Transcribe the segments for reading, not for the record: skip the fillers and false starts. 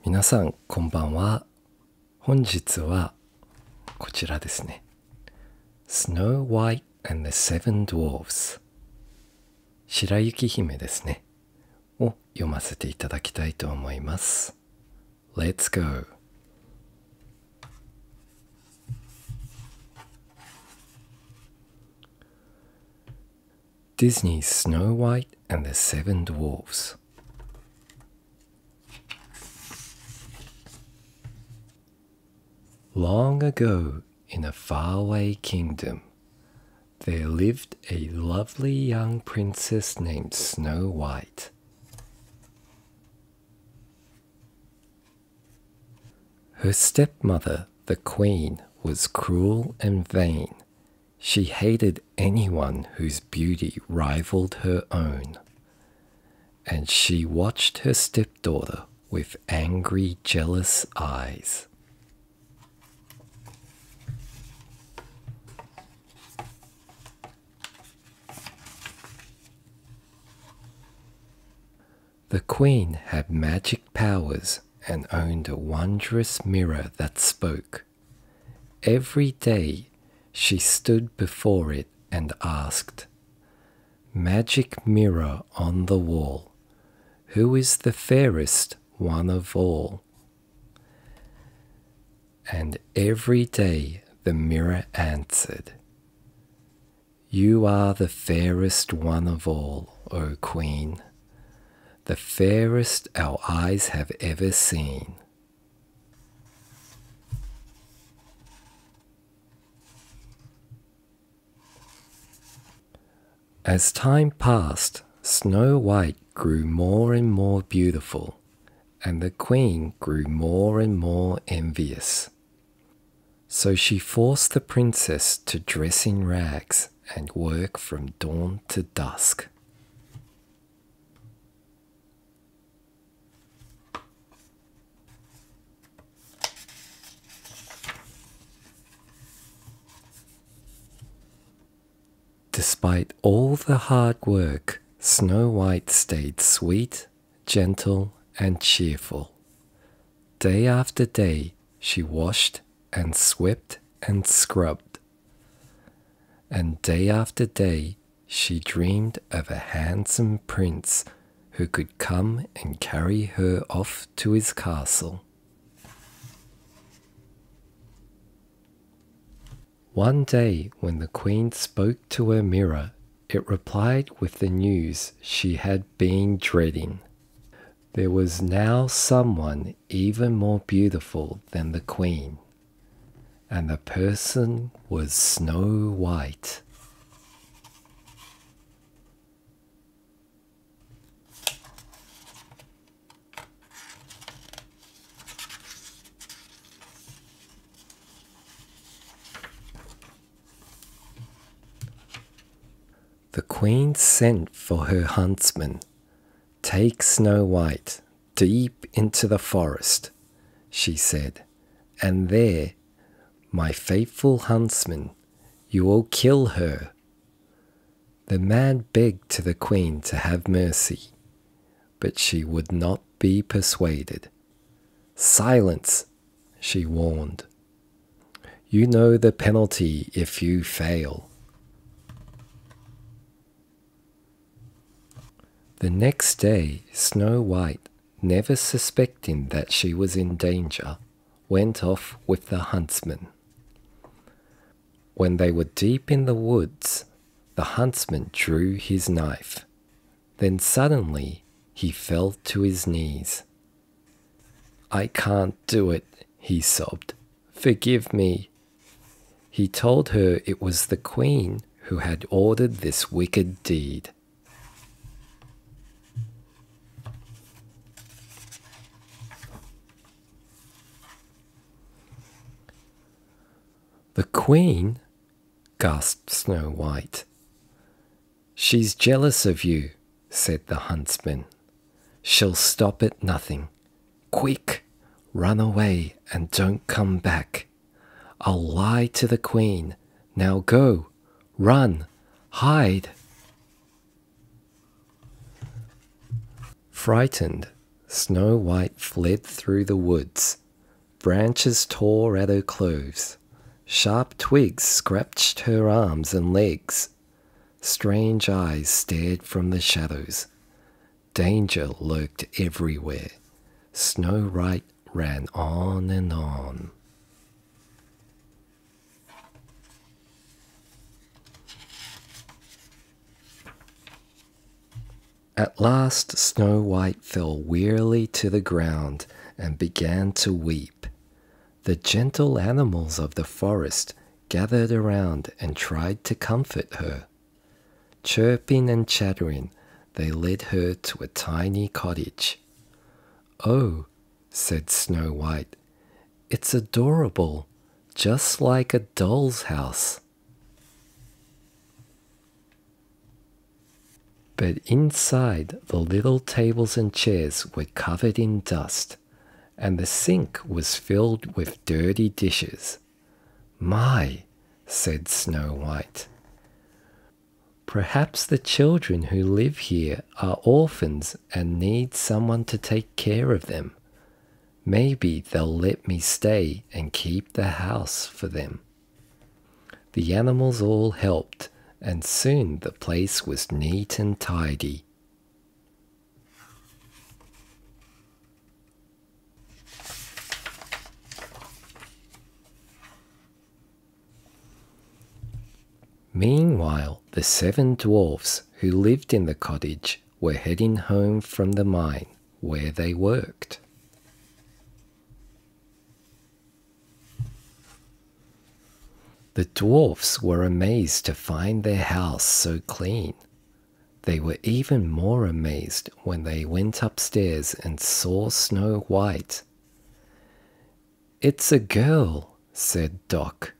皆さんこんばんは。本日はこちらですね。Snow White and the Seven Dwarfs 白雪姫ですねを読ませていただきたいと思います。Let's go! Disney's Snow White and the Seven Dwarfs. Long ago, in a faraway kingdom, there lived a lovely young princess named Snow White. Her stepmother, the queen, was cruel and vain. She hated anyone whose beauty rivaled her own, and she watched her stepdaughter with angry, jealous eyes. The queen had magic powers and owned a wondrous mirror that spoke. Every day she stood before it and asked, "Magic mirror on the wall, who is the fairest one of all?" And every day the mirror answered, "You are the fairest one of all, O Queen, the fairest our eyes have ever seen." As time passed, Snow White grew more and more beautiful, and the queen grew more and more envious. So she forced the princess to dress in rags and work from dawn to dusk. Despite all the hard work, Snow White stayed sweet, gentle, and cheerful. Day after day, she washed and swept and scrubbed. And day after day, she dreamed of a handsome prince who could come and carry her off to his castle. One day, when the queen spoke to her mirror, it replied with the news she had been dreading. There was now someone even more beautiful than the queen, and the person was Snow White. The queen sent for her huntsman. "Take Snow White deep into the forest," she said, "and there, my faithful huntsman, you will kill her." The man begged to the queen to have mercy, but she would not be persuaded. "Silence," she warned. "You know the penalty if you fail." The next day, Snow White, never suspecting that she was in danger, went off with the huntsman. When they were deep in the woods, the huntsman drew his knife. Then suddenly he fell to his knees. "I can't do it," he sobbed. "Forgive me." He told her it was the queen who had ordered this wicked deed. "The queen?" gasped Snow White. "She's jealous of you," said the huntsman. "She'll stop at nothing. Quick, run away and don't come back. I'll lie to the queen. Now go, run, hide." Frightened, Snow White fled through the woods. Branches tore at her clothes. Sharp twigs scratched her arms and legs. Strange eyes stared from the shadows. Danger lurked everywhere. Snow White ran on and on. At last Snow White fell wearily to the ground and began to weep. The gentle animals of the forest gathered around and tried to comfort her. Chirping and chattering, they led her to a tiny cottage. "Oh," said Snow White, "it's adorable, just like a doll's house." But inside, the little tables and chairs were covered in dust, and the sink was filled with dirty dishes. "My," said Snow White, "perhaps the children who live here are orphans and need someone to take care of them. Maybe they'll let me stay and keep the house for them." The animals all helped, and soon the place was neat and tidy. Meanwhile, the 7 dwarfs who lived in the cottage were heading home from the mine where they worked. The dwarfs were amazed to find their house so clean. They were even more amazed when they went upstairs and saw Snow White. "It's a girl," said Doc.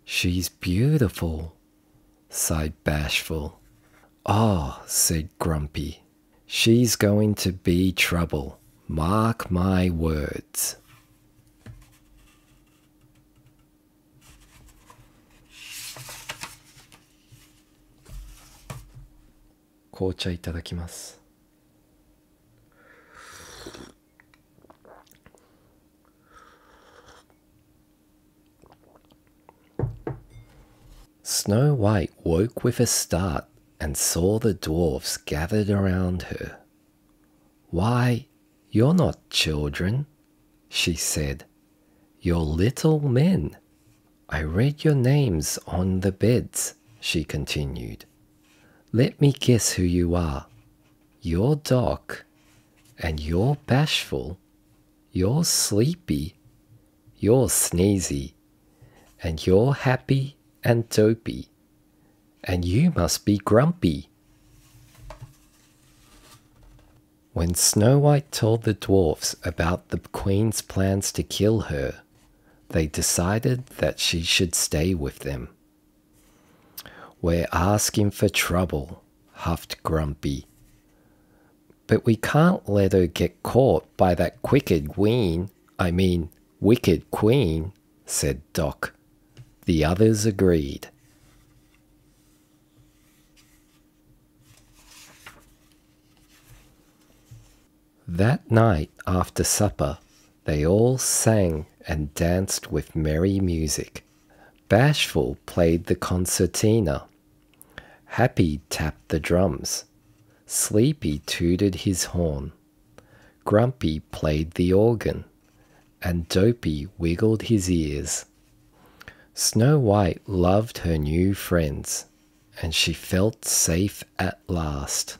"She's beautiful," sighed Bashful. "Oh," said Grumpy, "she's going to be trouble. Mark my words."紅茶いただきます。Snow White woke with a start and saw the dwarfs gathered around her. "Why, you're not children," she said. "You're little men. I read your names on the beds," she continued. "Let me guess who you are. You're Doc, and you're Bashful, you're Sleepy, you're Sneezy, and you're Happy and Dopey, and you must be Grumpy." When Snow White told the dwarfs about the Queen's plans to kill her, they decided that she should stay with them. "We're asking for trouble," huffed Grumpy. "But we can't let her get caught by that wicked queen," said Doc. The others agreed. That night after supper, they all sang and danced with merry music. Bashful played the concertina. Happy tapped the drums. Sleepy tooted his horn. Grumpy played the organ, and Dopey wiggled his ears. Snow White loved her new friends, and she felt safe at last.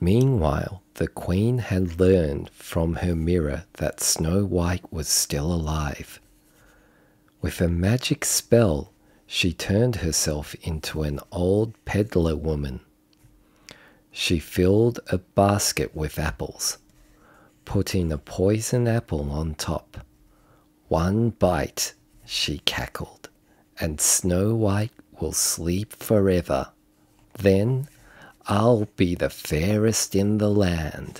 Meanwhile, the Queen had learned from her mirror that Snow White was still alive. With a magic spell, she turned herself into an old peddler woman. She filled a basket with apples, putting a poison apple on top. "One bite," she cackled, "and Snow White will sleep forever. Then I'll be the fairest in the land."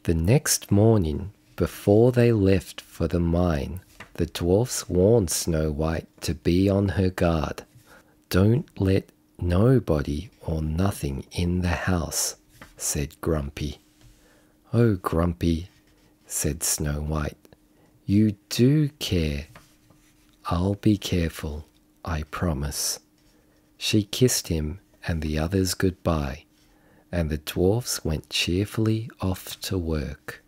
The next morning, before they left for the mine, The dwarfs warned Snow White to be on her guard. Don't let nobody or nothing in the house, said Grumpy. Oh, Grumpy, said Snow White, you do care. I'll be careful, I promise. She kissed him and the others goodbye, and the dwarfs went cheerfully off to work.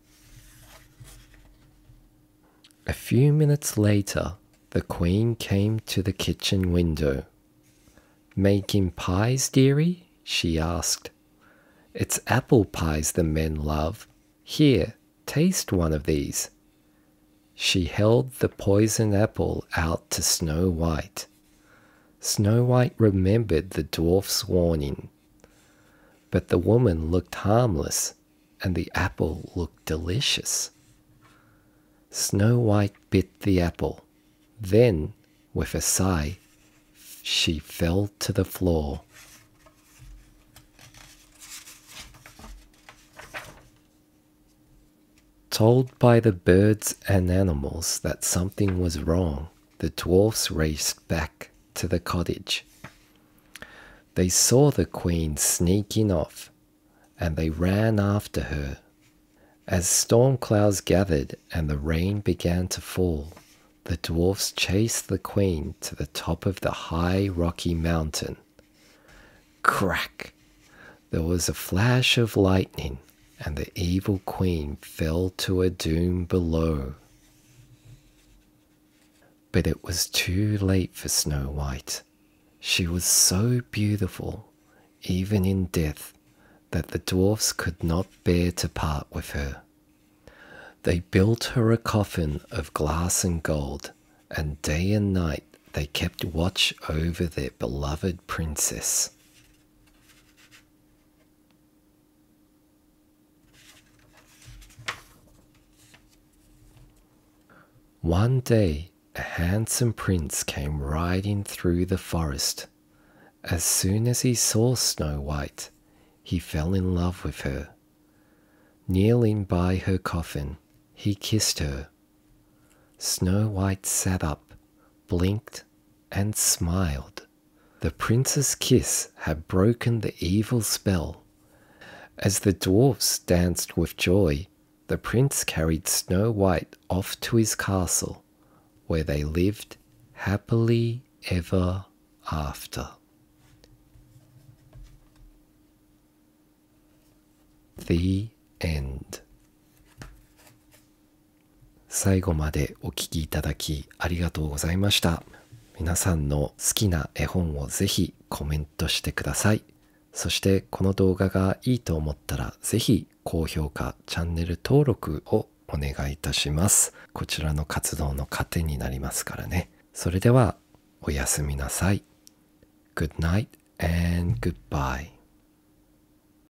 A few minutes later, the Queen came to the kitchen window. Making pies, dearie? She asked. It's apple pies the men love. Here, taste one of these. She held the poisoned apple out to Snow White. Snow White remembered the dwarf's warning. But the woman looked harmless, and the apple looked delicious. Snow White bit the apple. Then, with a sigh, she fell to the floor. Told by the birds and animals that something was wrong, the dwarfs raced back to the cottage. They saw the Queen sneaking off, and they ran after her. As storm clouds gathered and the rain began to fall, the dwarfs chased the Queen to the top of the high rocky mountain. Crack! There was a flash of lightning, and the evil Queen fell to her doom below. But it was too late for Snow White. She was so beautiful, even in death, that the dwarfs could not bear to part with her. They built her a coffin of glass and gold, and day and night they kept watch over their beloved princess. One day, a handsome prince came riding through the forest. As soon as he saw Snow White, he fell in love with her. Kneeling by her coffin, he kissed her. Snow White sat up, blinked, and smiled. The prince's kiss had broken the evil spell. As the dwarfs danced with joy, the prince carried Snow White off to his castle, where they lived happily ever after. The end. 最後までお聞きいただきありがとうございました。皆さんの好きな絵本をぜひコメントしてください。そしてこの動画がいいと思ったらぜひ高評価、チャンネル登録をお願いいたします。こちらの活動の糧になりますからね。それではおやすみなさい。Good night and goodbye.